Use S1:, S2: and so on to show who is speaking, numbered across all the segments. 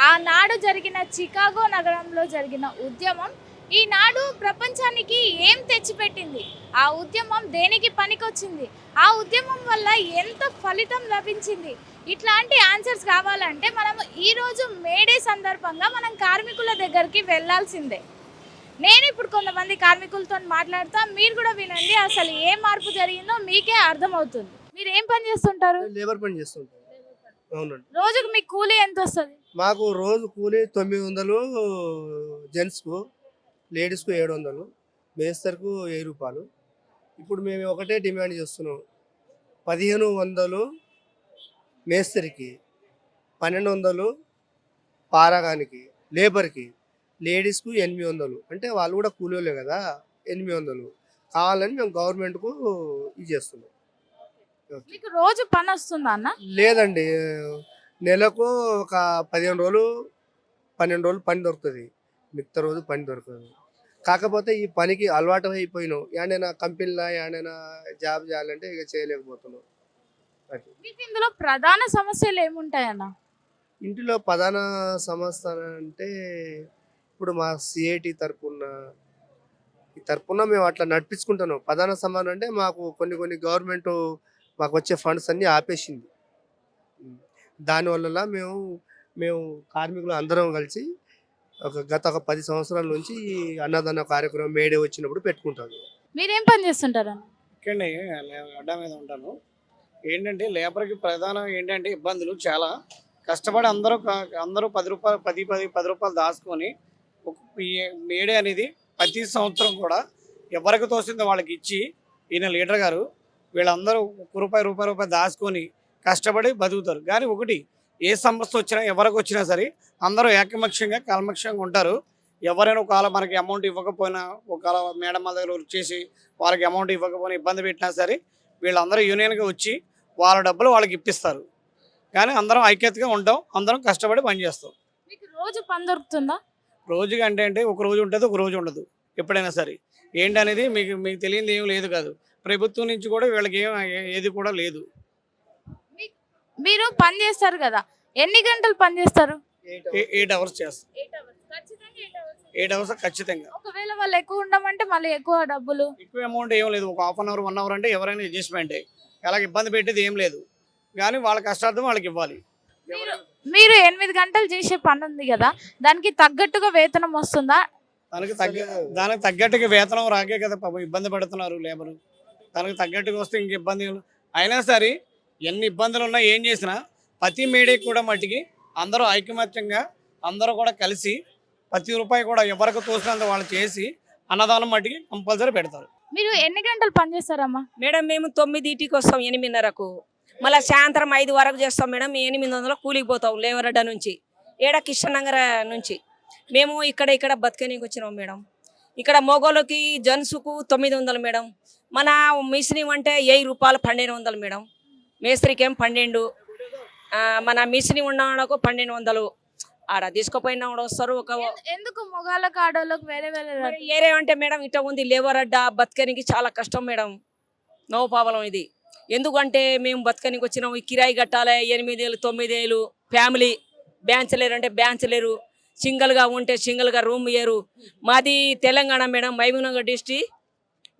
S1: ఆనాడు జరిగిన చికాగో నగరంలో జరిగిన ఉద్యమం ఈనాడు ప్రపంచానికి ఏం తెచ్చిపెట్టింది? ఆ ఉద్యమం దేనికి పనికొచ్చింది? ఆ ఉద్యమం వల్ల ఎంత ఫలితం లభించింది? ఇట్లాంటి ఆన్సర్స్ కావాలంటే మనం ఈరోజు మేడే సందర్భంగా మనం కార్మికుల దగ్గరికి వెళ్ళాల్సిందే. నేను ఇప్పుడు కొంతమంది కార్మికులతో మాట్లాడతా, మీరు కూడా వినండి. అసలు ఏ మార్పు జరిగిందో మీకే అర్థమవుతుంది. మీరు ఏం పని చేస్తుంటారు?
S2: లేబర్ పని చేస్తుంటాం. అవునండి.
S1: రోజుకు మీకు కూలీ ఎంత వస్తుంది?
S2: మాకు రోజు కూలీ 900 జెంట్స్కు, లేడీస్కు 700, మేస్తర్కు 1000 రూపాయలు. ఇప్పుడు మేము ఒకటే డిమాండ్ చేస్తున్నాం. 1500 మేస్తరికి, 1200 పారాగానికి, లేబర్కి, లేడీస్కు 800. అంటే వాళ్ళు కూడా కూలీలే కదా, 800 కావాలని మేము గవర్నమెంట్కు ఇది చేస్తున్నాం.
S1: మీకు రోజు పని వస్తుందా అన్న?
S2: లేదండి, నెలకు ఒక 15 రోజులు 12 రోజులు పని దొరుకుతుంది, మిగతా రోజు పని దొరకదు. కాకపోతే ఈ పనికి అలవాటు అయిపోయినాం. ఏడైనా కంపెనీలో ఏడైనా జాబ్ చేయాలంటే ఇక చేయలేకపోతున్నాం. అది
S1: మీకు ఇందులో ప్రధాన సమస్యలు ఏముంటాయన్న?
S2: ఇంటిలో ప్రధాన సమస్య అంటే ఇప్పుడు మా సిఐటి తరపున మేము అట్లా నడిపించుకుంటున్నాం. ప్రధాన సమస్య అంటే మాకు కొన్ని గవర్నమెంట్ మాకు వచ్చే ఫండ్స్ అన్నీ ఆపేసింది. దానివల్ల మేము కార్మికులు అందరం కలిసి గత 10 సంవత్సరాల నుంచి ఈ అన్నదాన కార్యక్రమం మేడే వచ్చినప్పుడు పెట్టుకుంటాను.
S1: మీరేం పని చేస్తుంటారు అన్న?
S3: ఇక్కడనే అడ్డా మీద ఉంటాను. ఏంటంటే లేబర్కి ప్రధానం ఏంటంటే ఇబ్బందులు చాలా కష్టపడి అందరూ 10 రూపాయలు 10 రూపాయలు దాచుకొని ఈ మేడే అనేది ప్రతి సంవత్సరం కూడా ఎవరికి తోసిందో వాళ్ళకి ఇచ్చి ఈయన లీడర్ గారు వీళ్ళందరూ రూపాయి దాచుకొని కష్టపడి బతుకుతారు. కానీ ఒకటి, ఏ సమస్య వచ్చినా ఎవరికి వచ్చినా సరే అందరూ కల్మక్షంగా ఉంటారు. ఎవరైనా ఒకవేళ మనకి అమౌంట్ ఇవ్వకపోయినా, ఒకవేళ మేడం వాళ్ళ దగ్గర వచ్చేసి వాళ్ళకి అమౌంట్ ఇవ్వకపోయినా ఇబ్బంది పెట్టినా సరే వీళ్ళందరూ యూనియన్గా వచ్చి వాళ్ళ డబ్బులు వాళ్ళకి ఇప్పిస్తారు. కానీ అందరం ఐక్యతగా ఉంటాం, అందరం కష్టపడి పనిచేస్తాం.
S1: మీకు రోజు పని దొరుకుతుందా?
S3: రోజుగా అంటే ఒక రోజు ఉంటుంది, ఒక రోజు ఉండదు. ఎప్పుడైనా సరే ఏంటనేది మీకు తెలియదు ఏం లేదు కాదు. ప్రభుత్వం నుంచి కూడా వీళ్ళకి ఏది కూడా లేదు.
S1: మీరు పని చేస్తారు కదా, ఎన్ని గంటలు పని చేస్తారు?
S3: 8 అవర్స్ చేస్తాం. 8 అవర్స్ ఖచ్చితంగా.
S1: ఒకవేళ వాళ్ళు ఎక్కువ ఉండమంటే మళ్ళీ ఎక్కువ డబ్బులు,
S3: ఎక్కువ అమౌంట్ ఏం లేదు. ఒక హాఫ్ అన్ అవర్ 1 అవర్ అంటే ఎవరైనా అడ్జస్ట్మెంటే. అలాగ ఇబ్బంది పెట్టేది ఏం లేదు. కానీ వాళ్ళ కష్టార్థం వాళ్ళకి ఇవ్వాలి.
S1: మీరు 8 గంటలు చేసే పని ఉంది కదా, దానికి తగ్గట్టుగా వేతనం వస్తుందా?
S3: దానికి తగ్గట్టుగా వేతనం రాకే కదా పాపం ఇబ్బంది పడుతున్నారు లేబరు. దానికి తగ్గట్టుగా వస్తే ఇంక ఇబ్బంది అయినా సరే ఎన్ని ఇబ్బందులు ఉన్నా ఏం చేసినా ప్రతి మేడేకి కూడా మట్టికి అందరూ ఐకమత్యంగా అందరూ కూడా కలిసి ప్రతి రూపాయి కూడా ఎవరికి తోసినంత వాళ్ళు చేసి అన్నదానం మట్టికి కంపల్సరీ పెడతారు.
S1: మీరు ఎన్ని గంటలు పని చేస్తారమ్మా?
S4: మేడం మేము 9కి వస్తాం, 8:30కు. మళ్ళీ సాయంత్రం 5 వరకు చేస్తాం మేడం. 800 కూలికి పోతాం లేవరడ్డ నుంచి, కిషన్నగర్ నుంచి. మేము ఇక్కడ బతకనీకి వచ్చినాం మేడం. ఇక్కడ మొగోళ్ళకి జెంట్స్కు 900 మేడం. మన మిస్త్రీ అంటే 1000 రూపాయలు 1200 మేడం. మేస్త్రికి ఏం 12, మన మిస్త్రీ ఉన్నవాళ్ళకు 1200. ఆడ తీసుకుపోయినా కూడా వస్తారు.
S1: ఎందుకు మొగాళ్ళకి ఆడోళ్ళకి
S4: వేరే అంటే మేడం ఇట్లా ఉంది లేబర్ అడ్డ బతకనికి చాలా కష్టం మేడం. నో ప్రాబ్లం ఇది. ఎందుకంటే మేము బతకనికి వచ్చినాం, ఈ కిరాయి కట్టాలి 8,000 9,000. ఫ్యామిలీ బ్యాచులర్ అంటే బ్యాచులరు, సింగిల్గా ఉంటే సింగిల్గా రూమ్ ఇయ్యరు. మాది తెలంగాణ మేడం, మహబూబ్నగర్ డిస్ట్రిక్ట్.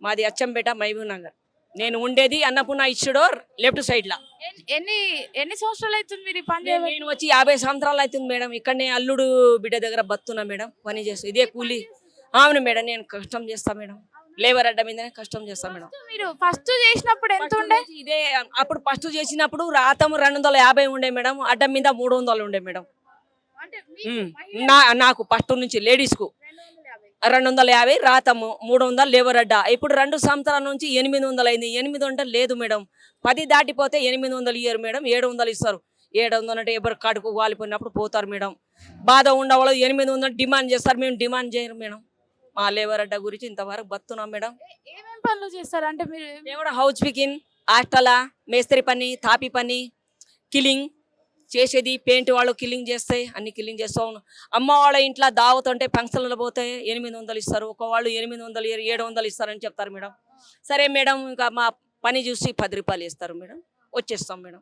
S4: మాది అచ్చంపేట మహబూబ్నగర్. నేను ఉండేది అన్నపూర్ణ ఇచ్చుడోర్ లెఫ్ట్ సైడ్లో.
S1: ఎన్ని సంవత్సరాలు అవుతుంది మీరు పని?
S4: నేను వచ్చి 50 సంవత్సరాలు అవుతుంది మేడం. ఇక్కడనే అల్లుడు బిడ్డ దగ్గర బతున్నా మేడం, పని చేస్తాను. ఇదే కూలీ. అవును మేడం, నేను కష్టం చేస్తా మేడం. లేబర్ అడ్డ మీదనే కష్టం చేస్తాం మేడం.
S1: మీరు ఫస్ట్ చేసినప్పుడు ఎంత ఉండే?
S4: ఇదే అప్పుడు ఫస్ట్ చేసినప్పుడు రాతం 250 ఉండే మేడం, అడ్డ మీద 300 ఉండే మేడం. నాకు ఫస్ట్ నుంచి లేడీస్కు 250, రాతము 300 లేబర్ అడ్డ. ఇప్పుడు 2 సంవత్సరాల నుంచి 800 అయింది. 800 లేదు మేడం. 10 దాటిపోతే 800 ఇయ్యరు మేడం, 700 ఇస్తారు. 700 అంటే ఎవరు కాడుకు వాలిపోయినప్పుడు పోతారు మేడం. బాధ ఉండవాళ్ళు 800 డిమాండ్ చేస్తారు, మేము డిమాండ్ చేయరు మేడం. మా లేబర్ అడ్డ గురించి ఇంతవరకు బతున్నాం మేడం.
S1: ఏమేమి పనులు చేస్తారు అంటే మీరు?
S4: మేము హౌస్ పికింగ్, హాస్టలా, మేస్త్రి పని, తాపి పని, కిలింగ్ చేసేది. పెయింట్ వాళ్ళు కిల్లింగ్ చేస్తే అన్ని కిల్లింగ్ చేస్తాం. అమ్మ వాళ్ళ ఇంట్లో దావతుంటే ఫంక్షన్లు పోతే 800 ఇస్తారు. ఒక వాళ్ళు 800 700 ఇస్తారని చెప్తారు మేడం. సరే మేడం, ఇంకా మా పని చూసి 10 రూపాయలు ఇస్తారు మేడం, వచ్చేస్తాం మేడం.